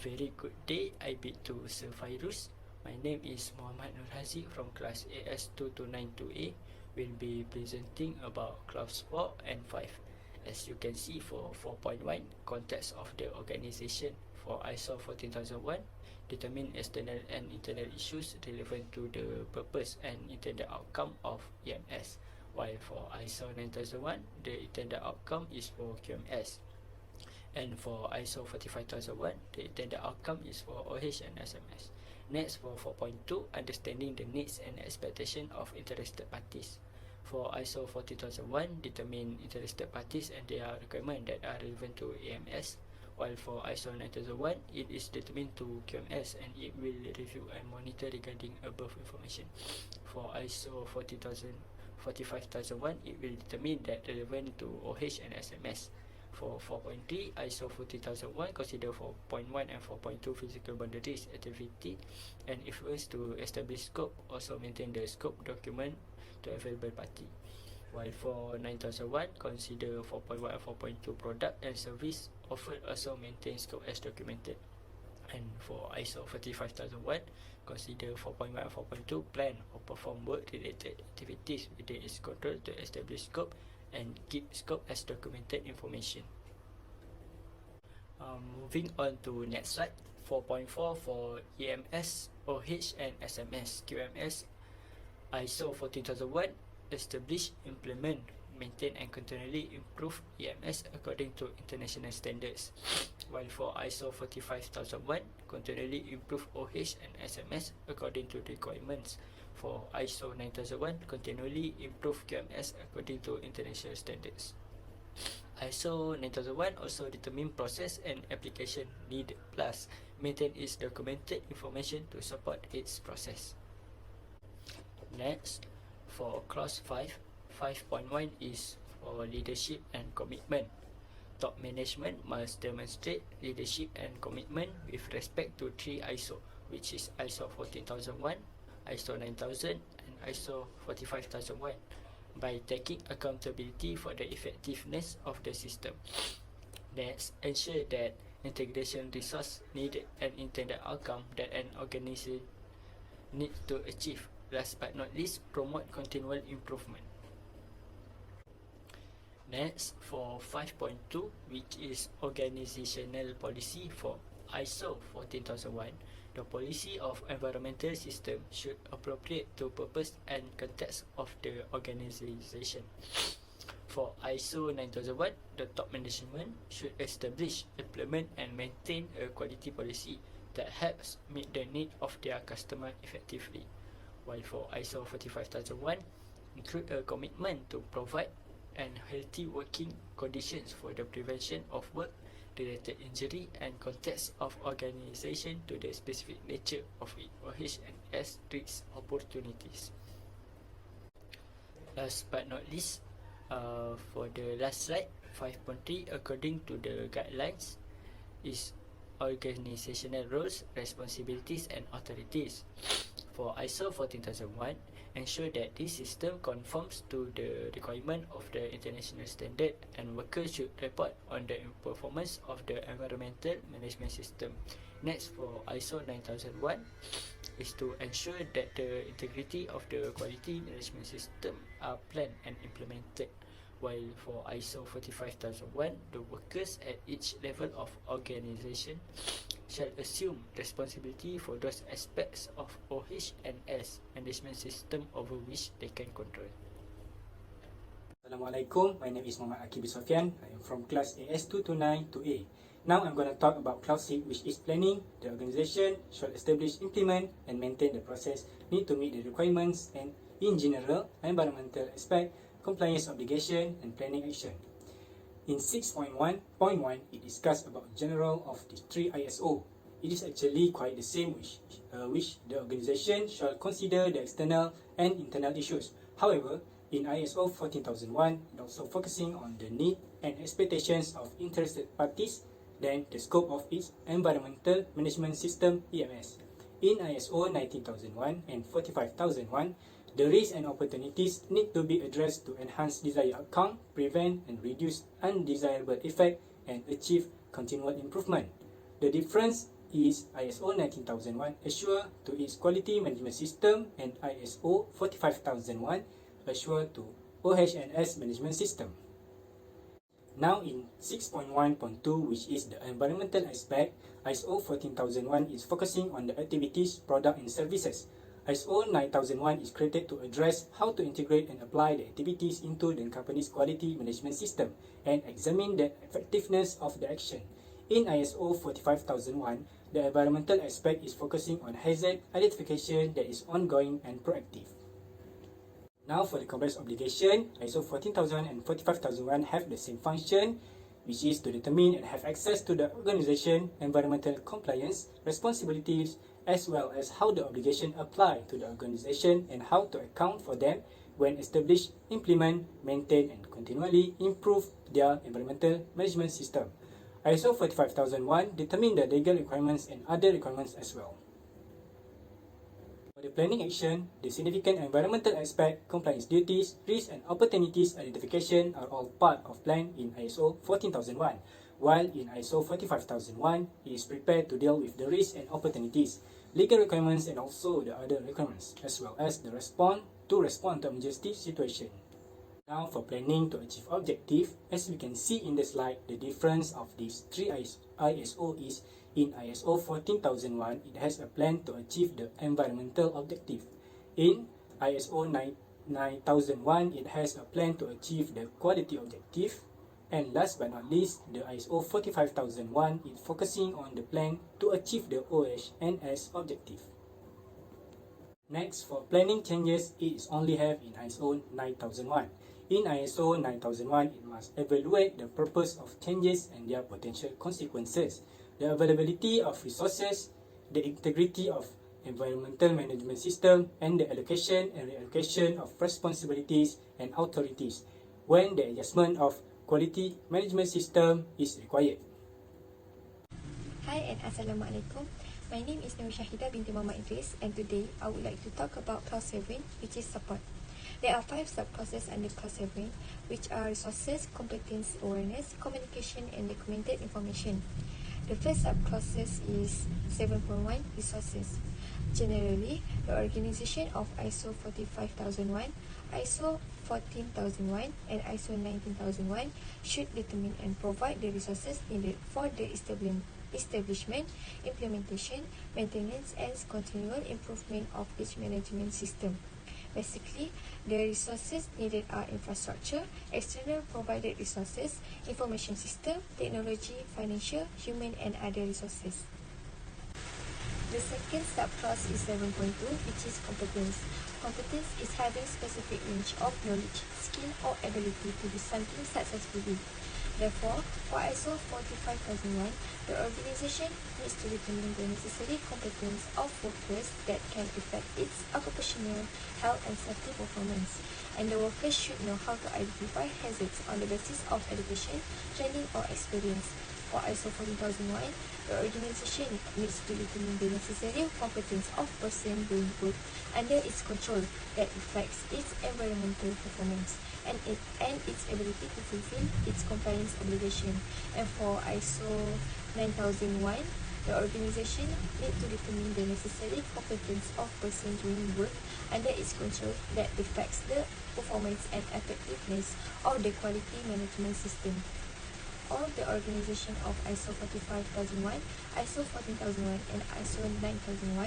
very good day. I bid to Sir Fairuz. My name is Muhammad Nur Haziq from class AS2292A. Will be presenting about class 4 and 5. As you can see, for 4.1, context of the organization for ISO 14001, determine external and internal issues relevant to the purpose and intended outcome of EMS. While for ISO 9001, the intended outcome is for QMS. And for ISO 45001, the intended outcome is for OH and SMS. Next, for 4.2, understanding the needs and expectation of interested parties. For ISO 14001, determine interested parties and their requirements that are relevant to EMS. While for ISO 9001, it is determined to QMS and it will review and monitor regarding above information. For ISO 45001, it will determine that relevant to OH and SMS. For 4.3, ISO 40001 consider 4.1 and 4.2 physical boundaries activity and influence to establish scope, also maintain the scope document to available party. While for 9001, consider 4.1 and 4.2 product and service offered, also maintain scope as documented. And for ISO 45001, consider 4.1 and 4.2 plan or perform work related activities within its control to establish scope and keep scope as documented information. Moving on to next slide, 4.4 for EMS, OH and SMS, QMS. ISO 14001, establish, implement, maintain and continually improve EMS according to international standards. While for ISO 45001, continually improve OH and SMS according to requirements. For ISO 9001, continually improve QMS according to international standards. ISO 9001 also determine process and application need plus maintain its documented information to support its process. Next, for clause 5, 5.1 is for leadership and commitment. Top management must demonstrate leadership and commitment with respect to 3 ISO, which is ISO 14001, ISO 9000 and ISO 45001, by taking accountability for the effectiveness of the system. Next, ensure that integration resource needed and intended outcome that an organization needs to achieve. Last but not least, promote continual improvement. Next, for 5.2, which is organizational policy for ISO 14001, the policy of environmental system should appropriate to purpose and context of the organization. For ISO 9001, the top management should establish, implement and maintain a quality policy that helps meet the need of their customer effectively. While for ISO 45001, include a commitment to provide and healthy working conditions for the prevention of work-related injury and context of organization to the specific nature of it, OH and S risks opportunities. Last but not least, for the last slide, 5.3, according to the guidelines, is organizational roles, responsibilities and authorities. For ISO 14001, ensure that this system conforms to the requirement of the international standard and workers should report on the performance of the environmental management system. Next, for ISO 9001, is to ensure that the integrity of the quality management system are planned and implemented. While for ISO 45001, the workers at each level of organization shall assume responsibility for those aspects of OH and S management system over which they can control. Assalamualaikum, my name is Muhammad Akib Sofian. I am from class AS2292A. Now I'm going to talk about clause 6, which is planning. The organization shall establish, implement and maintain the process need to meet the requirements and in general, environmental aspect, compliance obligation and planning action. In 6.1.1, it discussed about general of the 3 ISO. It is actually quite the same which the organization shall consider the external and internal issues. However, in ISO 14001, it also focusing on the need and expectations of interested parties, then the scope of its environmental management system EMS. In ISO 19001 and 45001, the risks and opportunities need to be addressed to enhance desired outcome, prevent and reduce undesirable effect, and achieve continual improvement. The difference is ISO 19001 assure to its quality management system and ISO 45001 assure to OHS management system. Now in 6.1.2, which is the environmental aspect, ISO 14001 is focusing on the activities, product and services. ISO 9001 is created to address how to integrate and apply the activities into the company's quality management system and examine the effectiveness of the action. In ISO 45001, the environmental aspect is focusing on hazard identification that is ongoing and proactive. Now for the compliance obligation, ISO 14000 and 45001 have the same function, which is to determine and have access to the organization environmental compliance responsibilities, as well as how the obligation apply to the organization and how to account for them when establish, implement, maintain and continually improve their environmental management system. ISO 45001 determine the legal requirements and other requirements as well. For the planning action, the significant environmental aspect, compliance duties, risks and opportunities identification are all part of plan in ISO 14001, while in ISO 45001, it is prepared to deal with the risks and opportunities, legal requirements and also the other requirements, as well as the respond to emergency situation. Now for planning to achieve objective, as we can see in the slide, the difference of these three ISO is in ISO 14001, it has a plan to achieve the environmental objective. In ISO 9001, it has a plan to achieve the quality objective. And last but not least, the ISO 45001 is focusing on the plan to achieve the OHS objective. Next, for planning changes, it is only have in ISO 9001. In ISO 9001, it must evaluate the purpose of changes and their potential consequences, the availability of resources, the integrity of environmental management system, and the allocation and reallocation of responsibilities and authorities when the adjustment of quality management system is required. Hi and Assalamualaikum. My name is Nur Shahida binti Muhammad Idris, and today I would like to talk about clause 7, which is support. There are 5 sub-clauses under clause 7, which are resources, competence, awareness, communication and documented information. The first sub-clauses is 7.1 resources. Generally, the organization of ISO 45001, ISO 14001 and ISO 19001 should determine and provide the resources needed for the establishment, implementation, maintenance and continual improvement of each management system. Basically, the resources needed are infrastructure, external provided resources, information system, technology, financial, human and other resources. The second subclause is 7.2, which is competence. Competence is having specific range of knowledge, skill or ability to do something successfully. Therefore, for ISO 45001, the organization needs to determine the necessary competence of workers that can affect its occupational health and safety performance, and the workers should know how to identify hazards on the basis of education, training or experience. For ISO 14001, the organization needs to determine the necessary competence of person doing work under its control that reflects its environmental performance and its ability to fulfill its compliance obligation. And for ISO 9001, the organization needs to determine the necessary competence of person doing work under its control that reflects the performance and effectiveness of the quality management system. All the organization of ISO 45001, ISO 14001 and ISO 9001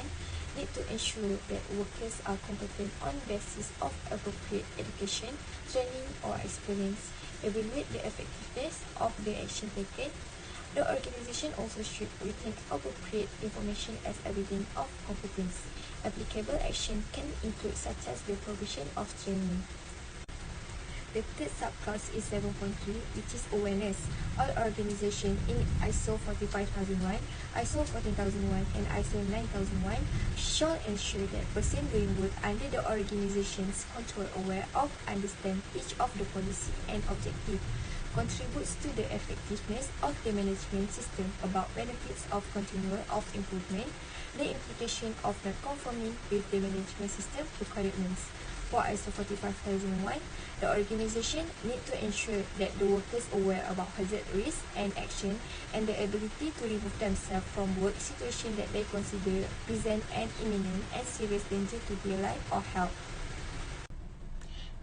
need to ensure that workers are competent on basis of appropriate education, training or experience, evaluate the effectiveness of the action taken. The organization also should retain appropriate information as evidence of competence. Applicable action can include such as the provision of training. The third subclass is 7.3, which is awareness. All organizations in ISO 45001, ISO 14001 and ISO 9001 shall ensure that persons doing work under the organization's control aware of, understand each of the policy and objective, contributes to the effectiveness of the management system about benefits of continual of improvement, the implication of not conforming with the management system requirements. For ISO 45001, the organization need to ensure that the workers aware about hazard risk and action and the ability to remove themselves from work situation that they consider present an imminent and serious danger to their life or health.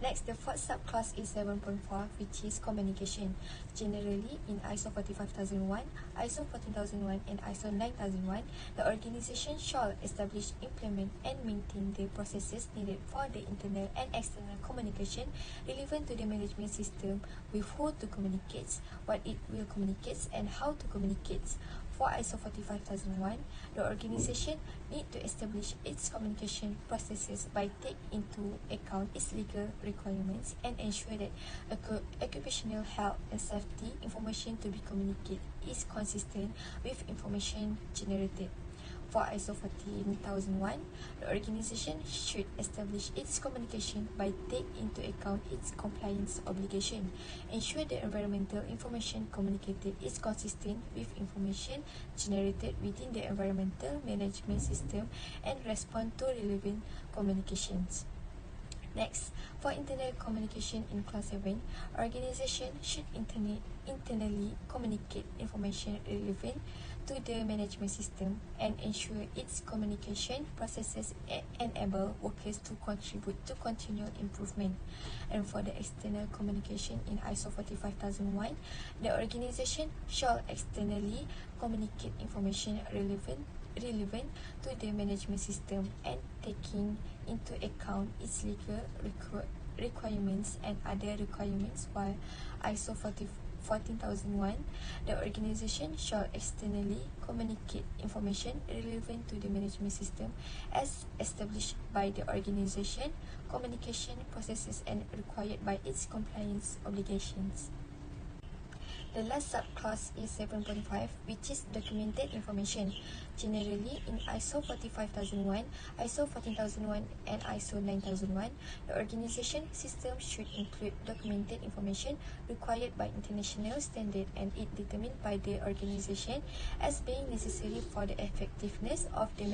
Next, the fourth subclass is 7.4, which is communication. Generally, in ISO 45001, ISO 14001, and ISO 9001, the organization shall establish, implement, and maintain the processes needed for the internal and external communication relevant to the management system with who to communicate, what it will communicate, and how to communicate. For ISO 45001, the organization need to establish its communication processes by take into account its legal requirements and ensure that occupational health and safety information to be communicated is consistent with information generated. For ISO 14001, the organization should establish its communication by take into account its compliance obligation, ensure the environmental information communicated is consistent with information generated within the environmental management system, and respond to relevant communications. Next, for internal communication in Class 7, organization should internally communicate information relevant to the management system and ensure its communication processes enable workers to contribute to continual improvement. And for the external communication in ISO 45001, the organization shall externally communicate information relevant to the management system and taking into account its legal requirements and other requirements. While ISO 14001, the organization shall externally communicate information relevant to the management system as established by the organization, communication processes, and required by its compliance obligations. The last subclass is 7.5, which is documented information. Generally, in ISO 45001, ISO 14001, and ISO 9001, the organization system should include documented information required by international standard and it determined by the organization as being necessary for the effectiveness of the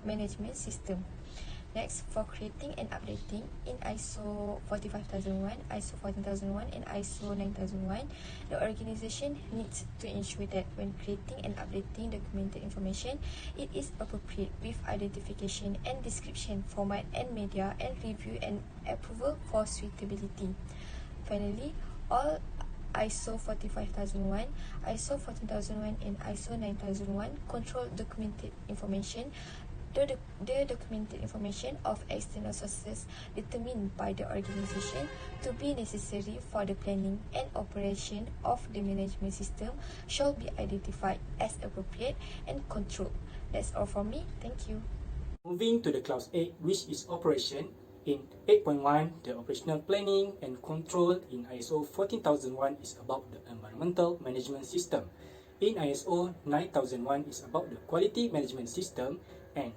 management system. Next, for creating and updating in ISO 45001, ISO 14001, and ISO 9001, the organization needs to ensure that when creating and updating documented information, it is appropriate with identification and description, format and media, and review and approval for suitability. Finally, all ISO 45001, ISO 14001, and ISO 9001 control documented information. The documented information of external sources determined by the organization to be necessary for the planning and operation of the management system shall be identified as appropriate and controlled. That's all from me. Thank you. Moving to the Clause 8, which is operation. In 8.1, the operational planning and control in ISO 14001 is about the environmental management system. In ISO 9001 is about the quality management system, and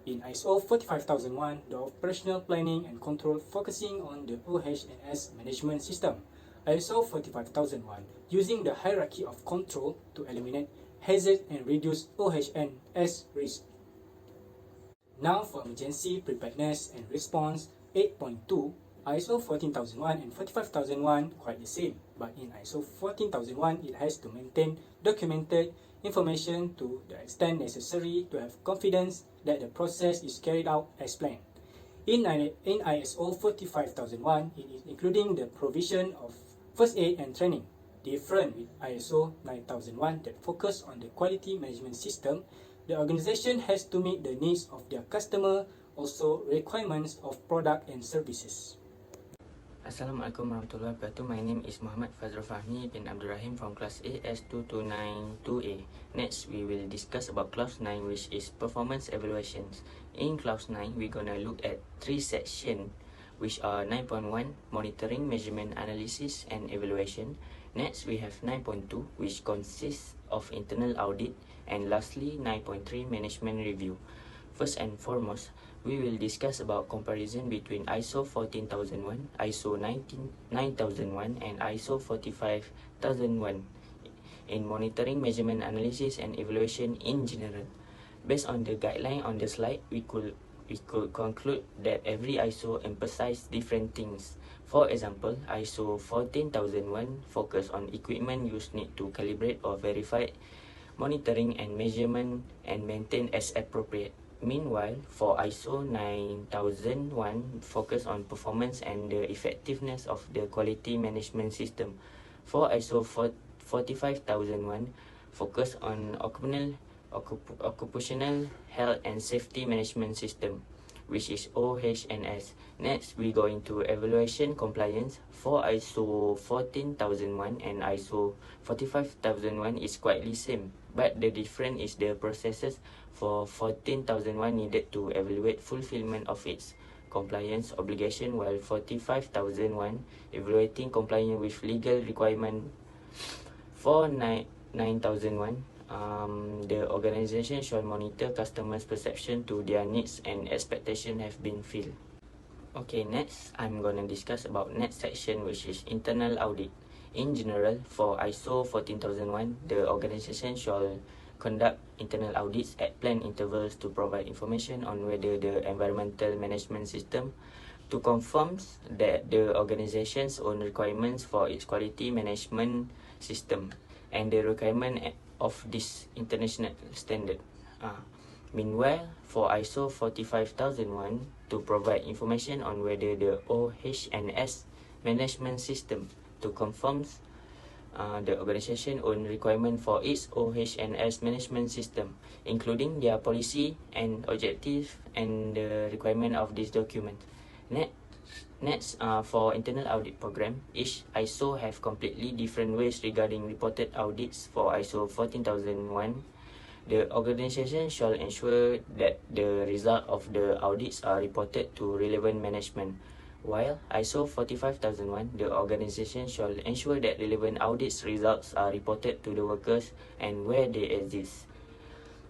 in ISO 45001, the operational planning and control focusing on the OH&S management system. ISO 45001 using the hierarchy of control to eliminate hazard and reduce OH&S risk. Now for emergency preparedness and response 8.2, ISO 14001 and 45001 quite the same, but in ISO 14001 it has to maintain documented information to the extent necessary to have confidence that the process is carried out as planned. In ISO 45001, it is including the provision of first aid and training, different with ISO 9001 that focus on the quality management system. The organization has to meet the needs of their customer, also requirements of product and services. Assalamualaikum warahmatullahi wabarakatuh. My name is Muhammad Fazrul Fahmi bin Abdul Rahim from Class A S2292A. Next, we will discuss about Clause 9, which is performance evaluations. In Clause 9, we're gonna look at 3 sections, which are 9.1, monitoring, measurement, analysis, and evaluation. Next, we have 9.2, which consists of internal audit, and lastly, 9.3, management review. First and foremost, we will discuss about comparison between ISO 14001, ISO 9001, and ISO 45001 in monitoring, measurement, analysis, and evaluation in general. Based on the guideline on the slide, we could we could conclude that every ISO emphasizes different things. For example, ISO 14001 focus on equipment used need to calibrate or verify, monitoring and measurement and maintain as appropriate. Meanwhile, for ISO 9001 focus on performance and the effectiveness of the quality management system. For ISO 45001 focus on occupational health and safety management system, which is OHS. Next, we go into evaluation compliance. For ISO 14001 and ISO 45001 is quite the same, but the difference is the processes. For 14001 needed to evaluate fulfillment of its compliance obligation, while 45001 evaluating compliance with legal requirement. For 9001, the organization should monitor customers' perception to their needs and expectation have been filled. Okay, next I'm gonna discuss about next section, which is internal audit. In general, for ISO 14001, the organization shall conduct internal audits at planned intervals to provide information on whether the environmental management system to confirm that the organization's own requirements for its quality management system and the requirement of this international standard. Meanwhile, for ISO 45001 to provide information on whether the OHS management system to confirm the organization own requirement for its OHS management system, including their policy and objective and the requirement of this document. Next, for internal audit program, each ISO have completely different ways regarding reported audits. For ISO 14001, the organization shall ensure that the result of the audits are reported to relevant management, while ISO 45001, the organization shall ensure that relevant audits results are reported to the workers and where they exist,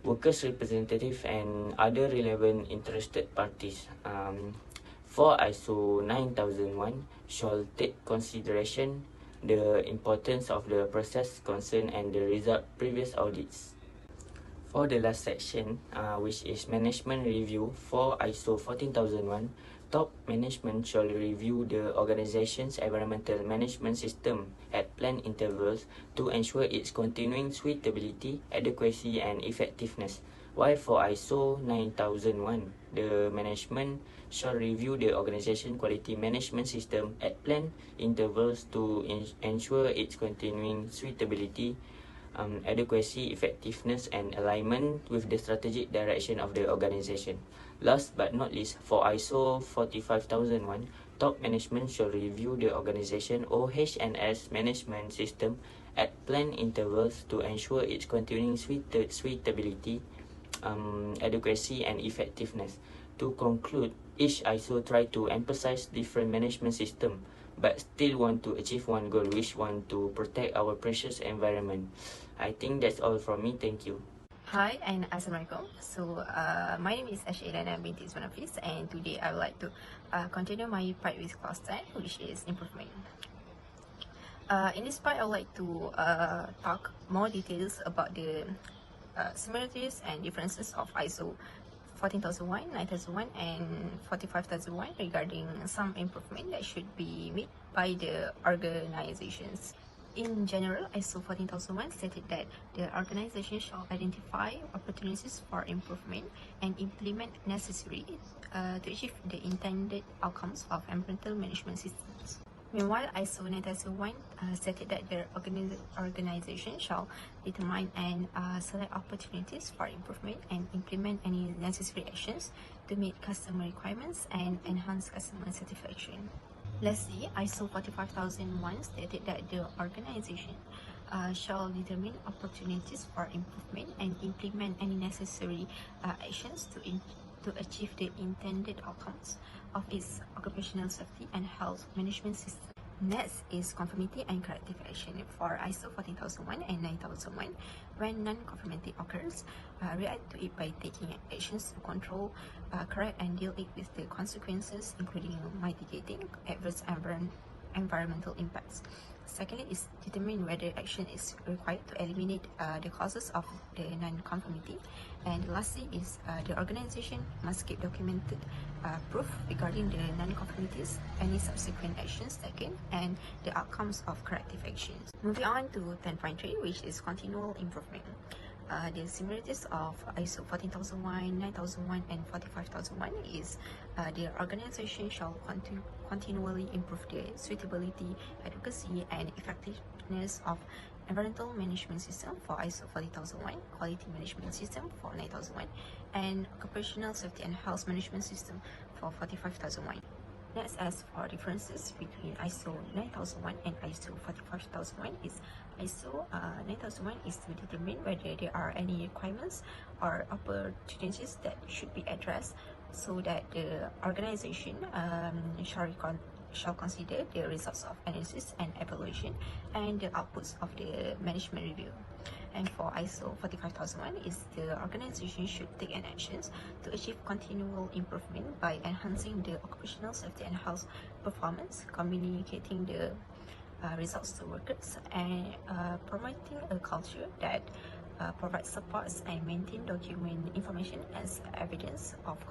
workers' representative and other relevant interested parties. For ISO 9001, shall take consideration the importance of the process concerned and the result previous audits. For the last section, which is management review, for ISO 14001, top management shall review the organization's environmental management system at planned intervals to ensure its continuing suitability, adequacy and effectiveness. While for ISO 9001, the management shall review the organization quality management system at planned intervals to ensure its continuing suitability, adequacy, effectiveness and alignment with the strategic direction of the organization. Last but not least, for ISO 45001, top management shall review the organization OHS management system at planned intervals to ensure its continuing suitability, adequacy and effectiveness. To conclude, each ISO try to emphasize different management system but still want to achieve one goal, which want to protect our precious environment. I think that's all from me. Thank you. Hi and Assalamualaikum. So my name is Ashailana binti Ismail Hafiz, and today I would like to continue my part with class 10, which is improvement. In this part, I would like to talk more details about the similarities and differences of ISO 14001, 9001 and 45001 regarding some improvement that should be made by the organizations. In general, ISO 14001 stated that the organization shall identify opportunities for improvement and implement necessary to achieve the intended outcomes of environmental management systems. Meanwhile, ISO 9001 stated that the organization shall determine and select opportunities for improvement and implement any necessary actions to meet customer requirements and enhance customer satisfaction. Lastly, ISO 45001 stated that the organization shall determine opportunities for improvement and implement any necessary actions to achieve the intended outcomes of its occupational safety and health management system. Next is conformity and corrective action. For ISO 14001 and 9001, when non-conformity occurs, react to it by taking actions to control, correct and deal with the consequences, including mitigating adverse environmental impacts. Secondly is determine whether action is required to eliminate the causes of the non-conformity. And lastly is the organization must keep documented proof regarding the non-conformities, any subsequent actions taken, and the outcomes of corrective actions. Moving on to 10.3, which is continual improvement. The similarities of ISO 14001, 9001, and 45001 is the organization shall continually improve the suitability, advocacy, and effectiveness of environmental management system for ISO 40001, quality management system for 9001, and occupational safety and health management system for 45001. Next, as for differences between ISO 9001 and ISO 45001 is ISO 9001 is to determine whether there are any requirements or opportunities that should be addressed so that the organization shall consider the results of analysis and evaluation and the outputs of the management review. And for ISO 45001 is the organization should take an actions to achieve continual improvement by enhancing the occupational safety and health performance, communicating the results to workers, and promoting a culture that provides supports and maintain document information as evidence of